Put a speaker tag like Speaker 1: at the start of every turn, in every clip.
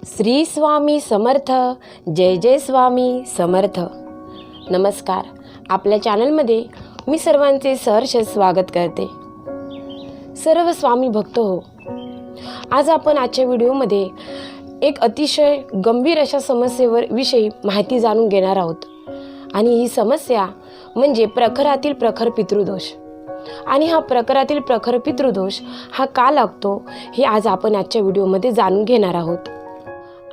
Speaker 1: श्री स्वामी समर्थ. जय जय स्वामी समर्थ. नमस्कार. आपल्या चॅनलमध्ये मी सर्वांचे सहर्ष स्वागत करते. सर्व स्वामी भक्त हो, आज आपण आजच्या व्हिडिओमध्ये एक अतिशय गंभीर अशा विषयी माहिती जाणून घेणार आहोत. आणि ही समस्या म्हणजे प्रखरातील प्रखर पितृदोष. आणि हा प्रखरातील प्रखर पितृदोष हा का लागतो हे आज आपण आजच्या व्हिडिओमध्ये जाणून घेणार आहोत.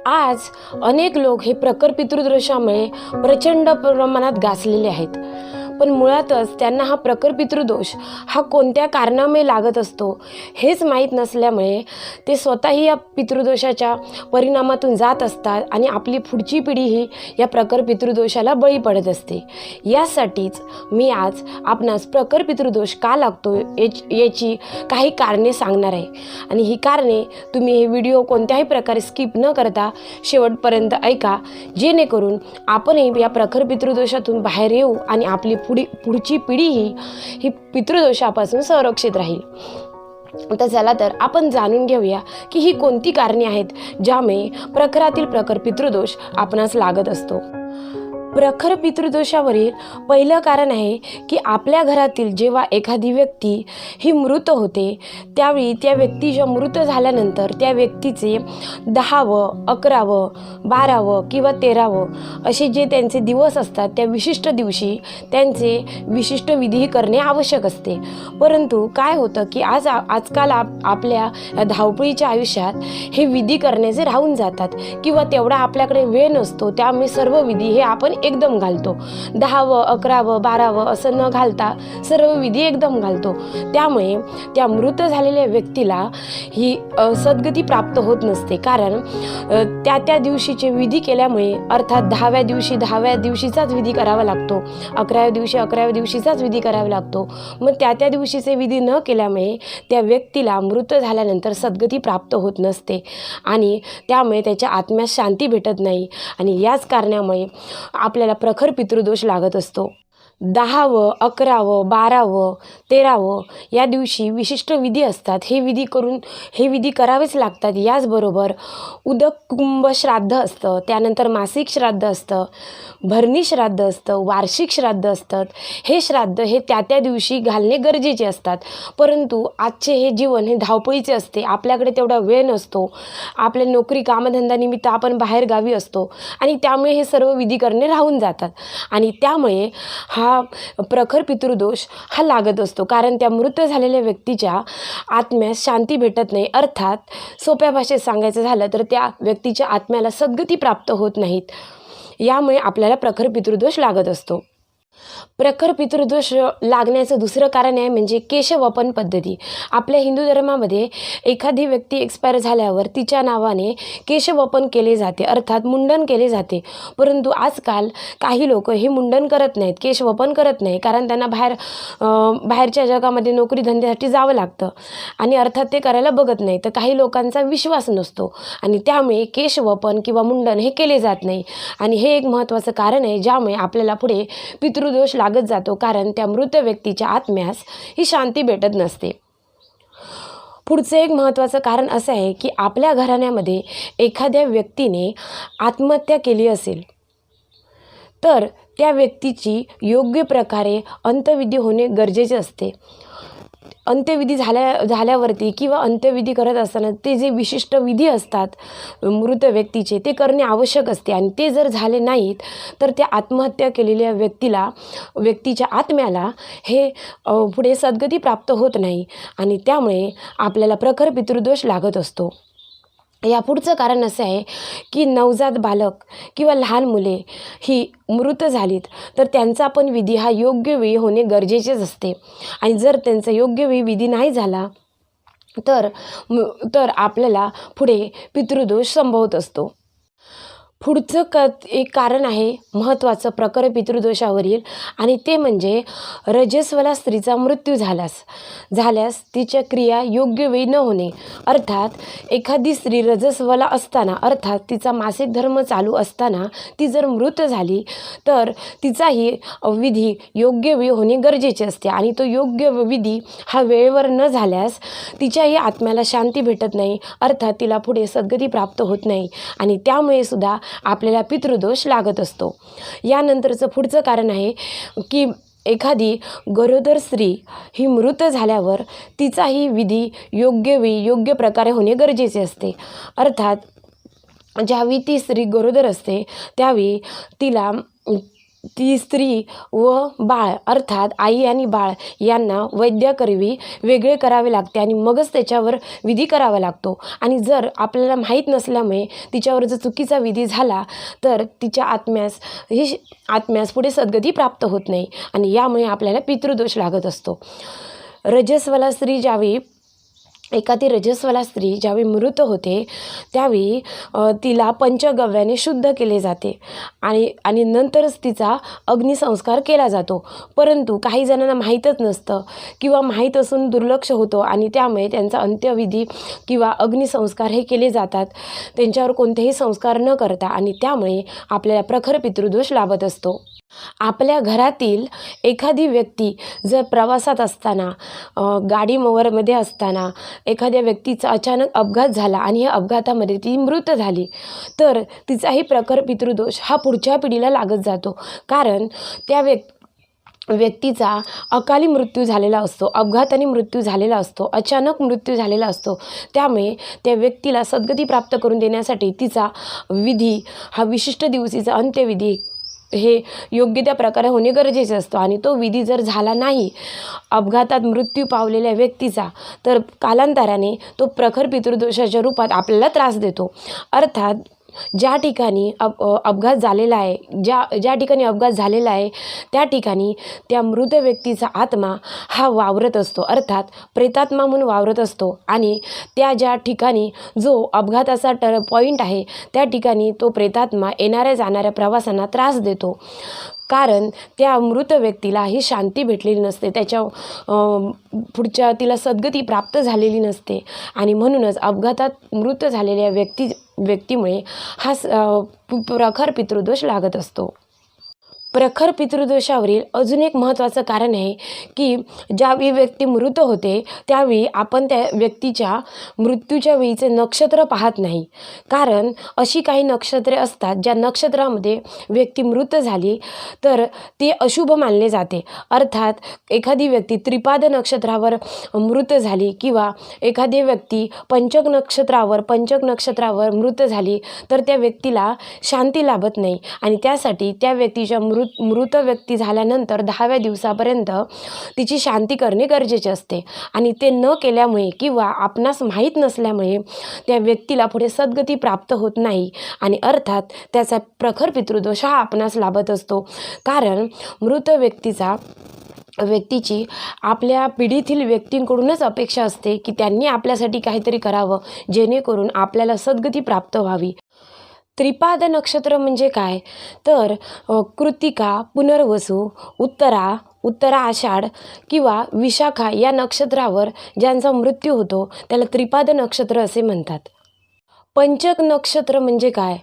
Speaker 1: आज अनेक लोक हे प्रखर पितृदोषामुळे प्रचंड प्रमाणात गासलेले आहेत, पण मुळातच त्यांना हा प्रखर पितृदोष हा कोणत्या कारणामुळे लागत असतो हेच माहीत नसल्यामुळे ते स्वतःही या पितृदोषाच्या परिणामातून जात असतात आणि आपली पुढची पिढीही या प्रखर पितृदोषाला बळी पडत असते. यासाठीच मी आज आपणास प्रखर पितृदोष का लागतो याची काही कारणे सांगणार आहे. आणि ही कारणे तुम्ही हे व्हिडिओ कोणत्याही प्रकारे स्किप न करता शेवटपर्यंत ऐका, जेणेकरून आपणही या प्रखर पितृदोषातून बाहेर येऊ आणि आपली पुढची पिढीही ही पितृदोषापासून संरक्षित राहील. तर चला तर आपण जाणून घेऊया की ही कोणती कारणे आहेत ज्यामुळे प्रखरातील प्रखर पितृदोष आपणास लागत असतो. प्रखर पितृदोषावरील पहिलं कारण आहे की आपल्या घरातील जेव्हा एखादी व्यक्ती ही मृत होते त्यावेळी त्या व्यक्तीच्या मृत झाल्यानंतर त्या व्यक्तीचे 10व 11व 12व किंवा 13व असे जे त्यांचे दिवस असतात त्या विशिष्ट दिवशी त्यांचे विशिष्ट विधी करणे आवश्यक असते. परंतु काय होतं की आजकाल आपल्या धावपळीच्या आयुष्यात हे विधी करण्याचे राहून जातात किंवा तेवढा आपल्याकडे वेळ नसतो. त्यामुळे सर्व विधी हे आपण एकदम घालतो. 10व 11व 12व असं न घालता सर्व विधी एकदम घालतो. त्यामुळे त्या मृत झालेल्या व्यक्तीला ही सद्गती प्राप्त होत नसते. कारण त्या दिवशीचे विधी केल्यामुळे, अर्थात 10व्या दिवशी 10व्या दिवशीचाच विधी करावा लागतो, 11व्या दिवशी 11व्या दिवशीचाच विधी करावा लागतो. मग त्या दिवशीचे विधी न केल्यामुळे त्या व्यक्तीला मृत झाल्यानंतर सद्गती प्राप्त होत नसते आणि त्यामुळे त्याच्या आत्म्यास शांती भेटत नाही. आणि याच कारणामुळे आपल्याला प्रखर पितृदोष लागत असतो. 10व 11व 12व 13व या दिवशी विशिष्ट विधी असतात. हे विधी करावेच लागतात. याचबरोबर उदक कुंभ श्राद्ध असतं, त्यानंतर मासिक श्राद्ध असतं, भरणी श्राद्ध असतं, वार्षिक श्राद्ध असतात. हे श्राद्ध हे त्या दिवशी घालणे गरजेचे असतात. परंतु आजचे हे जीवन हे धावपळीचे असते. आपल्याकडे तेवढा वेळ नसतो. आपल्या नोकरी कामधंद्यानिमित्त आपण बाहेर गावी असतो आणि त्यामुळे हे सर्व विधी करणे राहून जातात. आणि त्यामुळे हा प्रखर पितृदोष हा लागत असतो. कारण त्या मृत झालेल्या व्यक्तीच्या आत्म्यास शांती भेटत नाही. अर्थात सोप्या भाषेत सांगायचं झालं तर त्या व्यक्तीच्या आत्म्याला सद्गती प्राप्त होत नाहीत. यामुळे आपल्याला प्रखर पितृदोष लागत असतो. प्रखर पितृदोष लागण्याचं दुसरं कारण आहे म्हणजे केशवपन पद्धती. आपल्या हिंदू धर्मामध्ये एखादी व्यक्ती एक्सपायर झाल्यावर तिच्या नावाने केशवपन केले जाते, अर्थात मुंडन केले जाते. परंतु आजकाल काही लोक हे मुंडन करत नाहीत, केशवपन करत नाही, कारण त्यांना बाहेरच्या जगामध्ये नोकरी धंद्यासाठी जावं लागतं आणि अर्थात ते करायला बघत नाही. तर काही लोकांचा विश्वास नसतो आणि त्यामुळे केशवपन किंवा मुंडन हे केले जात नाही. आणि हे एक महत्त्वाचं कारण आहे ज्यामुळे आपल्याला पुढे पितृदोष लागत जातो, कारण त्या मृत व्यक्तीच्या आत्म्यास ही शांती भेटत नसते. पुढचं एक महत्त्वाचं कारण असं आहे की आपल्या घराण्यामध्ये एखाद्या व्यक्तीने आत्महत्या केली असेल तर त्या व्यक्तीची योग्य प्रकारे अंत्यविधी होणे गरजेचे असते. अंत्यविधी झाल्यावरती किंवा अंत्यविधी करत असताना ते जे विशिष्ट विधी असतात मृत व्यक्तीचे ते करणे आवश्यक असते. आणि ते जर झाले नाहीत तर त्या आत्महत्या केलेल्या व्यक्तीच्या आत्म्याला हे पुढे सद्गती प्राप्त होत नाही आणि त्यामुळे आपल्याला प्रखर पितृदोष लागत असतो. या पुढचं कारण असं आहे की नवजात बालक किंवा लहान मुले ही मृत झालीत तर त्यांचा पण विधी हा योग्य वेळी होणे गरजेचेच असते. आणि जर त्यांचा योग्य वेळी विधी नाही झाला तर आपल्याला पुढे पितृदोष संभवत असतो. पुढचं एक कारण आहे महत्त्वाचं प्रखर पितृदोषावरील, आणि ते म्हणजे रजस्वला स्त्रीचा मृत्यू झाल्यास तिच्या क्रिया योग्य वेळी न होणे. अर्थात एखादी स्त्री रजस्वला असताना, अर्थात तिचा मासिक धर्म चालू असताना ती जर मृत झाली तर तिचाही विधी योग्य वेळी होणे गरजेचे असते, आणि तो योग्य विधी हा वेळेवर न झाल्यास तिच्याही आत्म्याला शांती भेटत नाही, अर्थात तिला पुढे सद्गती प्राप्त होत नाही, आणि त्यामुळे सुद्धा आपल्याला पितृदोष लागत असतो. यानंतरचं पुढचं कारण आहे की एखादी गरोदर स्त्री ही मृत झाल्यावर तिचाही विधी योग्य वेळी योग्य प्रकारे होणे गरजेचे असते. अर्थात ज्यावेळी ती स्त्री गरोदर असते त्यावेळी ती स्त्री व बाळ, अर्थात आई आणि बाळ यांना वैद्याकरवी वेगळे करावे लागते, आणि मगच त्याच्यावर विधी करावा लागतो. आणि जर आपल्याला माहीत नसल्यामुळे तिच्यावर जर चुकीचा विधी झाला तर तिच्या आत्म्यास पुढे सद्गती प्राप्त होत नाही, आणि यामुळे आपल्याला पितृदोष लागत असतो. एखादी रजस्वला स्त्री ज्यावेळी मृत होते त्यावेळी तिला पंचगव्याने शुद्ध केले जाते, आणि नंतरच तिचा अग्निसंस्कार केला जातो. परंतु काही जणांना माहीतच नसतं किंवा माहीत असून दुर्लक्ष होतो, आणि त्यामुळे त्यांचा अंत्यविधी किंवा अग्निसंस्कार हे केले जातात त्यांच्यावर कोणतेही संस्कार न करता, आणि त्यामुळे आपल्याला प्रखर पितृदोष लाभत असतो. आपल्या घरातील एखादी व्यक्ती जर प्रवासात असताना, गाडीमध्ये असताना एखाद्या व्यक्तीचा अचानक अपघात झाला आणि या अपघातामध्ये ती मृत झाली तर तिचाही प्रखर पितृदोष हा पुढच्या पिढीला लागत जातो. कारण त्या व्यक्तीचा अकाली मृत्यू झालेला असतो, अपघाताने मृत्यू झालेला असतो, अचानक मृत्यू झालेला असतो. त्यामुळे त्या व्यक्तीला सद्गती प्राप्त करून देण्यासाठी तिचा विधी हा विशिष्ट दिवशीचा अंत्यविधी हे योग्य त्या प्रकारे होणे गरजेचे असतो, आणि तो विधी जर झाला नाही अपघातात मृत्यू पावलेल्या व्यक्तीचा तर कालांतराने तो प्रखर पितृदोषाच्या रूपात आपल्याला त्रास देतो. अर्थात ज्या ठिकाणी अपघात झालेला आहे त्या ठिकाणी त्या मृत व्यक्तीचा आत्मा हा वावरत असतो, अर्थात प्रेतात्मा म्हणून वावरत असतो, आणि ज्या ठिकाणी जो अपघाताचा पॉईंट आहे त्या ठिकाणी तो प्रेतात्मा येणाऱ्या जाणाऱ्या प्रवाशांना त्रास देतो. कारण त्या मृत व्यक्तीला ही शांती भेटलेली नसते, त्याच्या पुढच्या तिला सद्गती प्राप्त झालेली नसते, आणि म्हणूनच अपघातात मृत झालेल्या व्यक्तीमुळे हा प्रखर पितृदोष लागत असतो. प्रखर पितृदोषावरील अजून एक महत्त्वाचं कारण आहे की ज्यावेळी व्यक्ती मृत होते त्यावेळी आपण त्या व्यक्तीच्या मृत्यूच्या वेळीचे नक्षत्र पाहत नाही. कारण अशी काही नक्षत्रे असतात ज्या नक्षत्रामध्ये व्यक्ती मृत झाली तर ते अशुभ मानले जाते. अर्थात एखादी व्यक्ती त्रिपाद नक्षत्रावर मृत झाली किंवा एखादी व्यक्ती पंचक नक्षत्रावर मृत झाली तर त्या व्यक्तीला शांती लाभत नाही, आणि त्यासाठी त्या व्यक्तीच्या मृत व्यक्ती झाल्यानंतर 10व्या दिवसापर्यंत तिची शांती करणे गरजेचे असते, आणि ते न केल्यामुळे किंवा आपणास माहीत नसल्यामुळे त्या व्यक्तीला पुढे सद्गती प्राप्त होत नाही, आणि अर्थात त्याचा प्रखर पितृदोष हा आपणास लाभत असतो. कारण मृत व्यक्तीची आपल्या पिढीतील व्यक्तींकडूनच अपेक्षा असते की त्यांनी आपल्यासाठी काहीतरी करावं जेणेकरून आपल्याला सद्गती प्राप्त व्हावी. त्रिपाद नक्षत्र म्हणजे काय तर कृतिका, पुनर्वसू, उत्तरा आषाढ किंवा विशाखा या नक्षत्रावर ज्यांचा मृत्यू होतो त्याला त्रिपाद नक्षत्र असे म्हणतात. पंचक नक्षत्र म्हणजे काय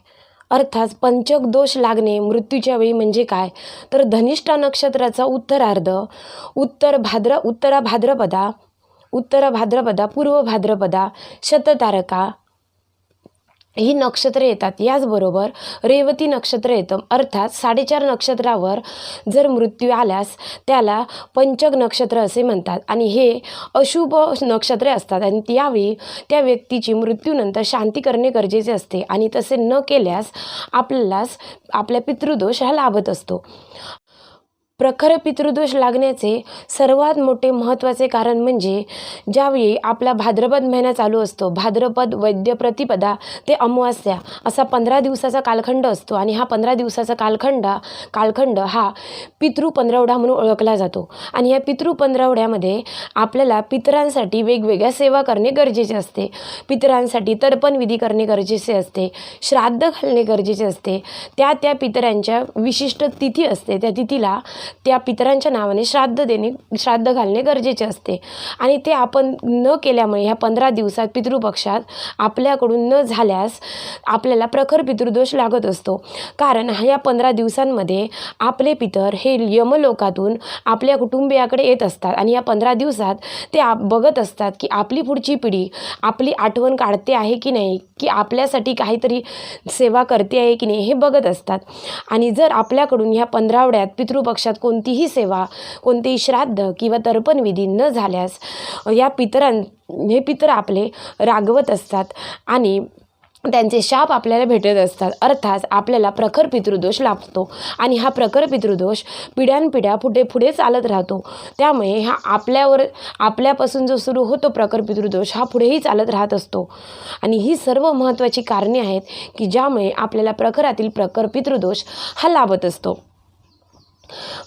Speaker 1: अर्थात पंचक दोष लागणे मृत्यूच्या वेळी म्हणजे काय तर धनिष्ठा नक्षत्राचा उत्तरार्ध, उत्तर भाद्रपदा, पूर्व भाद्रपदा, शततारका ही नक्षत्रे येतात. याचबरोबर रेवती नक्षत्र येतं. अर्थात 4.5 नक्षत्रावर जर मृत्यू आल्यास त्याला पंचक नक्षत्र असे म्हणतात, आणि हे अशुभ नक्षत्रे असतात, आणि त्यावेळी त्या व्यक्तीची मृत्यूनंतर शांती करणे गरजेचे असते, आणि तसे न केल्यास आपल्या पितृदोष हा लाभत असतो. प्रखर पितृदोष लागण्याचे सर्वात मोठे महत्त्वाचे कारण म्हणजे ज्यावेळी आपला भाद्रपद महिना चालू असतो, भाद्रपद वैद्य प्रतिपदा ते अमावास्या असा 15 दिवसाचा कालखंड असतो आणि हा 15 दिवसाचा कालखंड हा पितृ पंधरवडा म्हणून ओळखला जातो. आणि या पितृ पंधरवड्यामध्ये आपल्याला पितरांसाठी वेगवेगळ्या सेवा करणे गरजेचे असते. पितरांसाठी तर्पण विधी करणे गरजेचे असते, श्राद्ध घालणे गरजेचे असते. त्या पितरांच्या विशिष्ट तिथी असते, त्या तिथीला त्या पितरांच्या नावाने श्राद्ध घालणे गरजेचे असते. आणि ते आपण न केल्यामुळे ह्या 15 दिवसात पितृपक्षात आपल्याकडून न झाल्यास आपल्याला प्रखर पितृदोष लागत असतो. कारण ह्या 15 दिवसांमध्ये आपले पितर हे यमलोकातून आपल्या कुटुंबियाकडे येत असतात आणि या 15 दिवसात ते बघत असतात की आपली पुढची पिढी आपली आठवण काढते आहे की नाही, की आपल्यासाठी काहीतरी सेवा करते आहे की नाही हे बघत असतात. आणि जर आपल्याकडून ह्या 15वड्यात पितृपक्षात कोणतीही सेवा, कोणतेही श्राद्ध किंवा तर्पण विधी न झाल्यास हे पितर आपले रागवत असतात आणि त्यांचे शाप आपल्याला भेटत असतात. अर्थात आपल्याला प्रखर पितृदोष लागतो आणि हा प्रखर पितृदोष पिढ्यानपिढ्या पुढे चालत राहतो. त्यामुळे हा आपल्यापासून जो सुरू होतो प्रखर पितृदोष हा पुढेही चालत राहत असतो. आणि ही सर्व महत्त्वाची कारणे आहेत की ज्यामुळे आपल्याला प्रखरातील प्रखर पितृदोष हा लाभत असतो.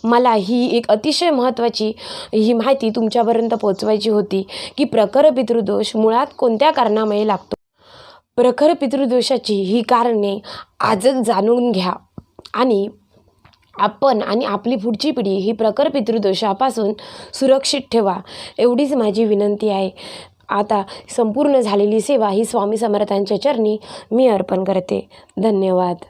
Speaker 1: मला ही एक अतिशय महत्त्वाची ही माहिती तुमच्यापर्यंत पोचवायची होती की प्रखर पितृदोष मुळात कोणत्या कारणामुळे लागतो. प्रखर पितृदोषाची ही कारणे आजच जाणून घ्या आणि आपण आणि आपली पुढची पिढी ही प्रखर पितृदोषापासून सुरक्षित ठेवा, एवढीच माझी विनंती आहे. आता संपूर्ण झालेली सेवा ही स्वामी समर्थांच्या चरणी मी अर्पण करते. धन्यवाद.